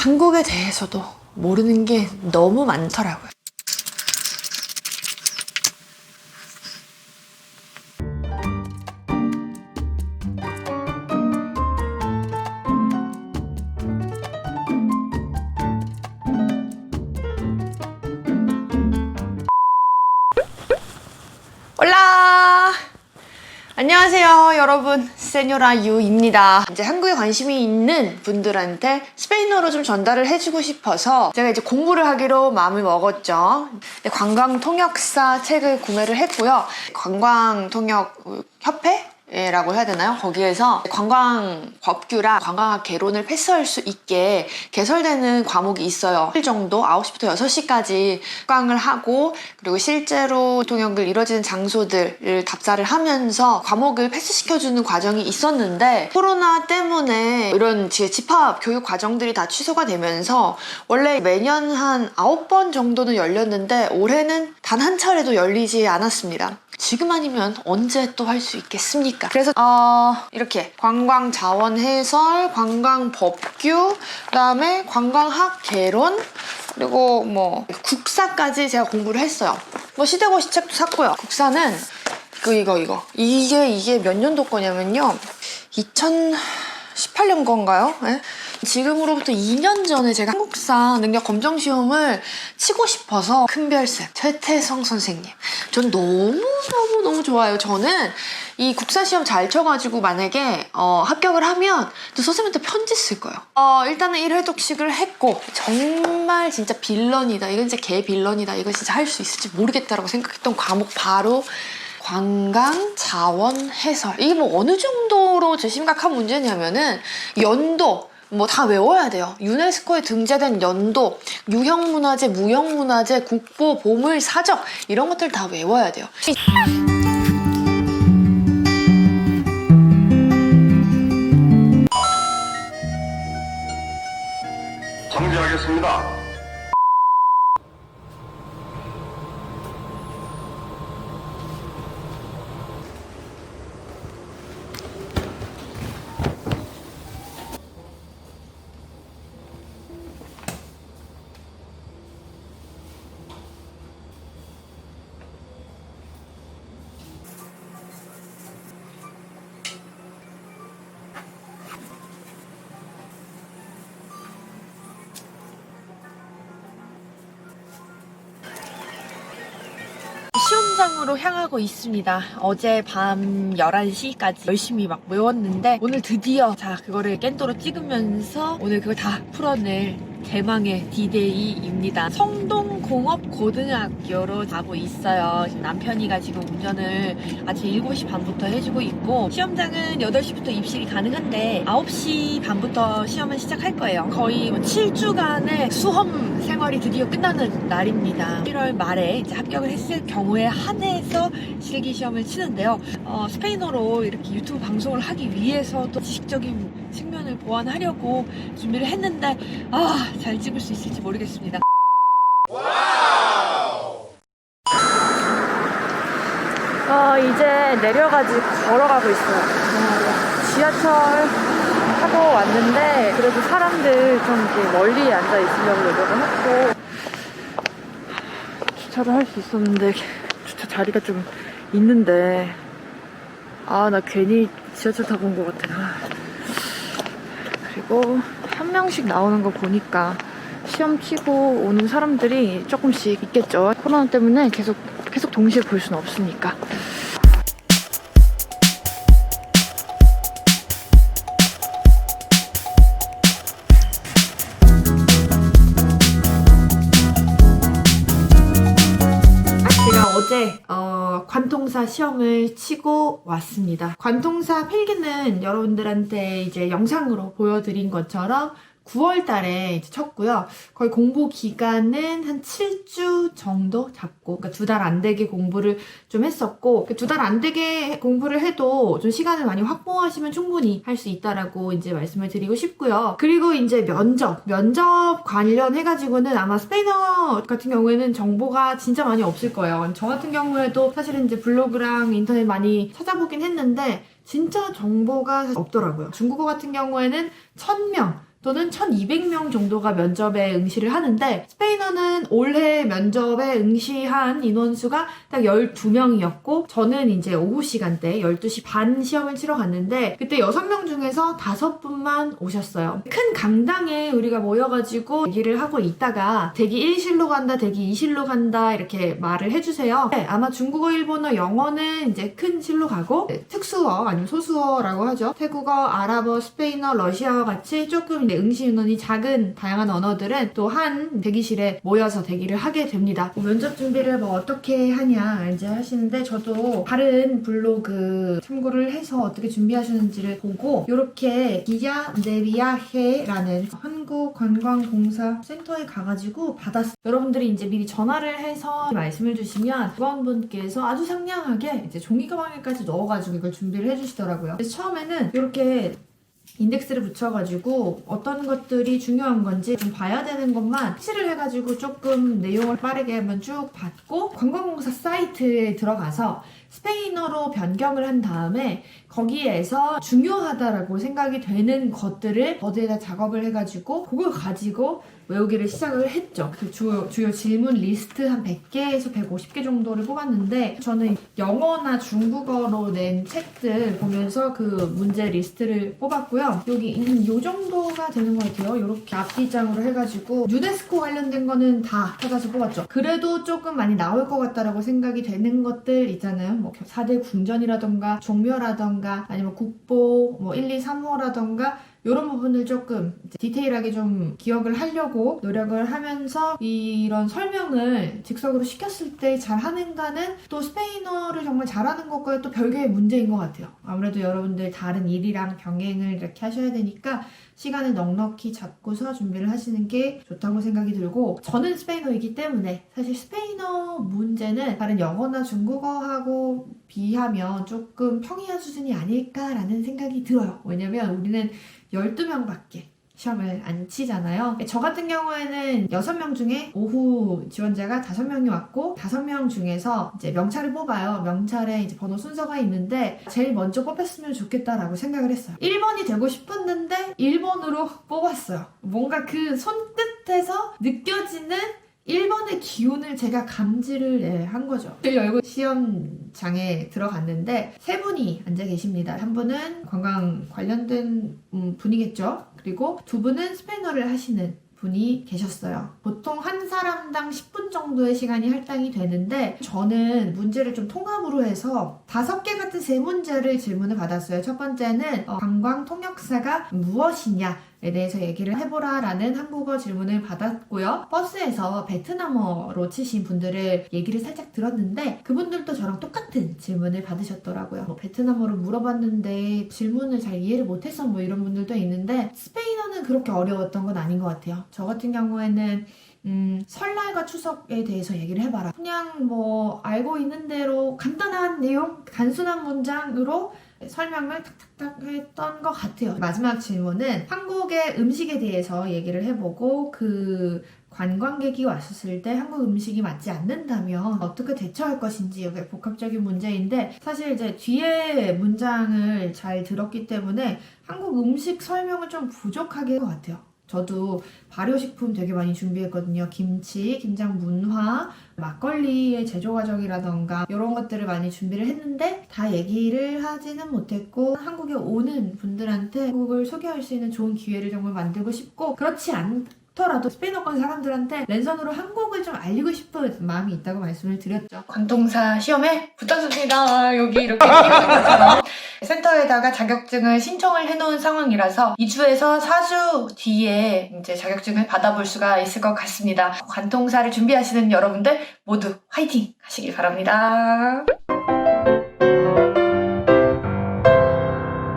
한국에 대해서도 모르는 게 너무 많더라고요. 올라! 안녕하세요 여러분, 세뇨라 유입니다. 이제 한국에 관심이 있는 분들한테 스페인어로 좀 전달을 해주고 싶어서 제가 이제 공부를 하기로 마음을 먹었죠. 관광통역사 책을 구매를 했고요. 관광통역협회? 라고 해야 되나요? 거기에서 관광법규랑 관광학 개론을 패스할 수 있게 개설되는 과목이 있어요. 1 정도 9시부터 6시까지 관광을 하고, 그리고 실제로 통역을 이루어지는 장소들을 답사를 하면서 과목을 패스시켜주는 과정이 있었는데, 코로나 때문에 이런 집합 교육 과정들이 다 취소가 되면서 원래 매년 한 9번 정도는 열렸는데 올해는 단 한 차례도 열리지 않았습니다. 지금 아니면 언제 또 할 수 있겠습니까? 그래서 이렇게 관광자원 해설, 관광법규, 그다음에 관광학 개론, 그리고 뭐 국사까지 제가 공부를 했어요. 뭐 시대고시 책도 샀고요. 국사는 이게 몇 년도 거냐면요, 2018년 건가요? 네? 지금으로부터 2년 전에 제가 한국사 능력 검정 시험을 치고 싶어서 큰별쌤 최태성 선생님, 전 너무 좋아요. 저는 이 국사 시험 잘 쳐가지고 만약에 합격을 하면 또 선생님한테 편지 쓸 거예요. 일단은 1회독식을 했고, 정말 진짜 빌런이다, 이건 진짜 개 빌런이다, 이거 진짜 할 수 있을지 모르겠다라고 생각했던 과목 바로 관광 자원 해설. 이게 뭐 어느 정도로 제 심각한 문제냐면은 연도 뭐 다 외워야 돼요. 유네스코에 등재된 연도, 유형문화재, 무형문화재, 국보, 보물, 사적, 이런 것들 다 외워야 돼요. 정지하겠습니다. 시험장으로 향하고 있습니다. 어제 밤 11시까지 열심히 막 외웠는데 오늘 드디어 그거를 깬도로 찍으면서 오늘 그걸 다 풀어낼 대망의 D-Day입니다. 성동공업고등학교로 가고 있어요. 지금 남편이가 지금 운전을 아침 7시 반부터 해주고 있고, 시험장은 8시부터 입실이 가능한데 9시 반부터 시험을 시작할 거예요. 거의 7주간의 수험 생활이 드디어 끝나는 날입니다. 1월 말에 이제 합격을 했을 경우에 한해서 실기시험을 치는데요. 스페인어로 이렇게 유튜브 방송을 하기 위해서 또 지식적인 측면을 보완하려고 준비를 했는데 잘 찍을 수 있을지 모르겠습니다. 이제 내려가지고 걸어가고 있어요. 지하철 타고 왔는데 그래도 사람들 좀 이렇게 멀리 앉아 있으려고 노력을 했고, 주차를 할 수 있었는데 주차 자리가 좀 있는데 나 괜히 지하철 타고 온 것 같아. 그리고 한 명씩 나오는 거 보니까 시험 치고 오는 사람들이 조금씩 있겠죠. 코로나 때문에 계속 동시에 볼 수는 없으니까. 제가 어제 관통사 시험을 치고 왔습니다. 관통사 필기는 여러분들한테 이제 영상으로 보여드린 것처럼 9월 달에 이제 쳤고요. 거의 공부 기간은 한 7주 정도 잡고, 그러니까 2달 안 되게 공부를 좀 했었고, 2달 안 되게 공부를 해도 좀 시간을 많이 확보하시면 충분히 할 수 있다라고 이제 말씀을 드리고 싶고요. 그리고 이제 면접 관련해가지고는 아마 스페인어 같은 경우에는 정보가 진짜 많이 없을 거예요. 저 같은 경우에도 사실은 이제 블로그랑 인터넷 많이 찾아보긴 했는데 진짜 정보가 없더라고요. 중국어 같은 경우에는 1000명 또는 1200명 정도가 면접에 응시를 하는데 스페인어는 올해 면접에 응시한 인원수가 딱 12명이었고 저는 이제 오후 시간대 12시 반 시험을 치러 갔는데 그때 6명 중에서 5분만 오셨어요. 큰 강당에 우리가 모여가지고 얘기를 하고 있다가 대기 1실로 간다, 대기 2실로 간다 이렇게 말을 해주세요. 네, 아마 중국어, 일본어, 영어는 이제 큰 실로 가고 특수어 아니면 소수어라고 하죠. 태국어, 아랍어, 스페인어, 러시아어 같이 조금 응시 인원이 작은 다양한 언어들은 또 한 대기실에 모여서 대기를 하게 됩니다. 면접 준비를 뭐 어떻게 하냐 이제 하시는데 저도 다른 블로그 참고를 해서 어떻게 준비하시는지를 보고 이렇게 기야 네비아헤라는 한국관광공사 센터에 가가지고 받았어요. 여러분들이 이제 미리 전화를 해서 말씀을 주시면 직원분께서 아주 상냥하게 이제 종이 가방에까지 넣어가지고 이걸 준비를 해주시더라고요. 그래서 처음에는 이렇게 인덱스를 붙여가지고 어떤 것들이 중요한 건지 좀 봐야 되는 것만 확실을 해가지고 조금 내용을 빠르게 한번 쭉 받고 관광공사 사이트에 들어가서 스페인어로 변경을 한 다음에 거기에서 중요하다라고 생각이 되는 것들을 어디에다 작업을 해가지고 그걸 가지고 외우기를 시작을 했죠. 그 주요 질문 리스트 한 100개에서 150개 정도를 뽑았는데 저는 영어나 중국어로 낸 책들 보면서 그 문제 리스트를 뽑았고요. 여기 이 정도가 되는 것 같아요. 이렇게 앞뒤장으로 해가지고 유네스코 관련된 거는 다 찾아서 뽑았죠. 그래도 조금 많이 나올 것 같다라고 생각이 되는 것들 있잖아요. 뭐 4대 궁전이라던가 종묘라던가 아니면 국보 뭐 1, 2, 3호라던가 이런 부분을 조금 디테일하게 좀 기억을 하려고 노력을 하면서 이런 설명을 즉석으로 시켰을 때 잘하는가는 또 스페인어를 정말 잘하는 것과는 또 별개의 문제인 것 같아요. 아무래도 여러분들 다른 일이랑 병행을 이렇게 하셔야 되니까 시간을 넉넉히 잡고서 준비를 하시는 게 좋다고 생각이 들고 저는 스페인어이기 때문에 사실 스페인어 문제는 다른 영어나 중국어하고 비하면 조금 평이한 수준이 아닐까라는 생각이 들어요. 왜냐면 우리는 12명밖에 시험을 안 치잖아요. 저 같은 경우에는 6명 중에 오후 지원자가 5명이 왔고 5명 중에서 이제 명찰을 뽑아요. 명찰에 이제 번호 순서가 있는데 제일 먼저 뽑혔으면 좋겠다라고 생각을 했어요. 1번이 되고 싶었는데 1번으로 뽑았어요. 뭔가 그 손끝에서 느껴지는 1번의 기운을 제가 감지를 한 거죠. 열고 시험장에 들어갔는데 3분이 앉아 계십니다. 한 분은 관광 관련된 분이겠죠. 그리고 2분은 스페인어를 하시는 분이 계셨어요. 보통 한 사람당 10분 정도의 시간이 할당이 되는데 저는 문제를 좀 통합으로 해서 5개 같은 3문제를 질문을 받았어요. 첫 번째는 관광 통역사가 무엇이냐 에 대해서 얘기를 해보라 라는 한국어 질문을 받았고요. 버스에서 베트남어로 치신 분들을 얘기를 살짝 들었는데 그분들도 저랑 똑같은 질문을 받으셨더라고요. 뭐 베트남어로 물어봤는데 질문을 잘 이해를 못해서 뭐 이런 분들도 있는데 스페인어는 그렇게 어려웠던 건 아닌 것 같아요. 저 같은 경우에는 설날과 추석에 대해서 얘기를 해봐라. 그냥 뭐 알고 있는 대로 간단한 내용, 단순한 문장으로 설명을 탁탁탁 했던 것 같아요. 마지막 질문은 한국의 음식에 대해서 얘기를 해보고 그 관광객이 왔었을 때 한국 음식이 맞지 않는다면 어떻게 대처할 것인지 이게 복합적인 문제인데 사실 이제 뒤에 문장을 잘 들었기 때문에 한국 음식 설명을 좀 부족하게 한 것 같아요. 저도 발효식품 되게 많이 준비했거든요. 김치, 김장 문화, 막걸리의 제조 과정이라던가 이런 것들을 많이 준비를 했는데 다 얘기를 하지는 못했고 한국에 오는 분들한테 한국을 소개할 수 있는 좋은 기회를 정말 만들고 싶고 그렇지 않더라도 스페인어권 사람들한테 랜선으로 한국을 좀 알리고 싶은 마음이 있다고 말씀을 드렸죠. 관통사 시험에 붙었습니다. 여기 이렇게 찍어준 것처럼 센터에다가 자격증을 신청을 해놓은 상황이라서 2주에서 4주 뒤에 이제 자격증을 받아볼 수가 있을 것 같습니다. 관통사를 준비하시는 여러분들 모두 화이팅 하시길 바랍니다.